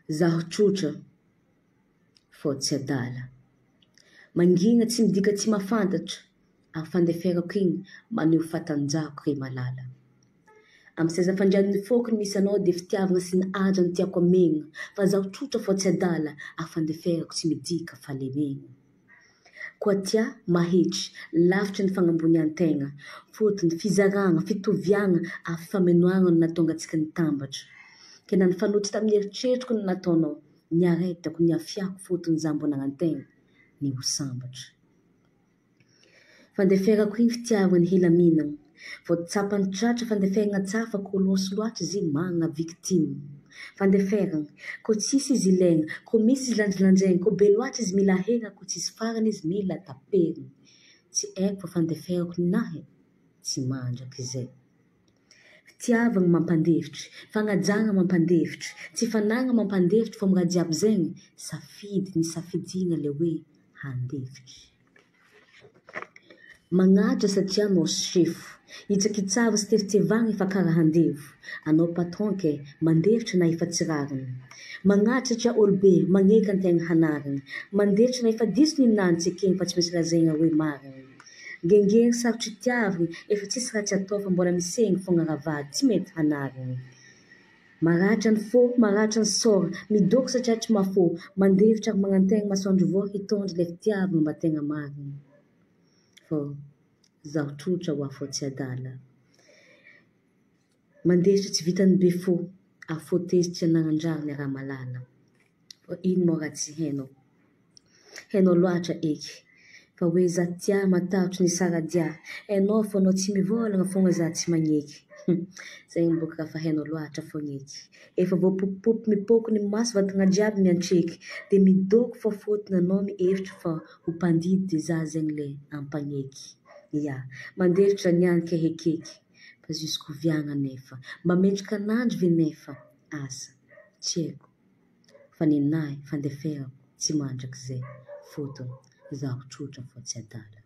Zaho tsotra fô tsy adala. Mangina tsy midika tsy mahafantatra, ary fandeferako igny maneho fatanjahako kay malala. Amin'ny seza fandrian'ny fôkony misy anao dia fitiavana sy ny ajany tiako amegna, fa zaho tsotra fô tsy adala, ary fandeferako tsy midika fahalemegna. Koa tia mahitry, lavitra ny fagnambonian-tegna, fôtony fizaragna, fitoviagna, ary famenoagna no natonga antsika nitambatra. Kena ny fanoto tamin'ny eritreritiko no nataonao, ny aretako, ny afiako fôtony zaho mbô nagnantegna ny ho sambatra. Fandeferako igny fitiavany hilaminana, vao tsapany tratra fandeferana tsara fa kolosy loatra izy manana victime. Fandeferana, ko tsisy izy ilaigna, ko misy izy lanjalanjaigna, ko be loatra izy mila hena, ko tsisy farany izy mila taperina. Tsy haiko fa fandeferako ninahy, tsy mandraka izay. Fitiavana mampandefitry, fagnajana mampandefitry, tsy fanagna mampandefitry fa miraha jiaby zegny, safidy ny safidiana le hoe handefitry. Magnatra satria anao sefo, hitsakitsava sy tevitevagna efa karaha handevo, anao patron ke mandefitra na efa tsy rariny. Magnatra satria olobe, magneka an-tegna hanariny, mandefitra na efa diso ny nantsy fa tsy misy lazaina hoe mariny. Gengeny sarotry tiaviny, efa tsisy raha tsy atao fa mbola misegny fogna ravady, tsy mety hanariny. Maratra ny fô, maratra ny sôra, midoko satria tsy mahafô, mandefitra ary magnantegna masoandro vao hitondra le fitiavana mba tegna mariny. Fô zaho tsotra ho afô tsy adala. Mandefitra tsy vitany be fô, afô tezitra nanandrariny raha malala. Fô ino moa raha tsy hainao? Hainao loatra eky, fa hoe za tia matahotry ny saradia, hainao fô anao tsy mivôlagna fogna za tsy magneky. Zegny boka raha fa hainao loatra fogna eky. Efa voapopopy mipôko ny maso vatagna jiaby miantreky, de midoko fa fôtony anao mihevitra fa ho mpandidy de za zegny le ampaneky. Ya, mandefitra niany kehekeky, fa jusqu'o viagna nefa, mba mendrika anandro ve nefa, asa, tsy haiko. Fa ninahy fandeferako tsy mandraka zay, fôtony zaho tsotra fô tsy adala.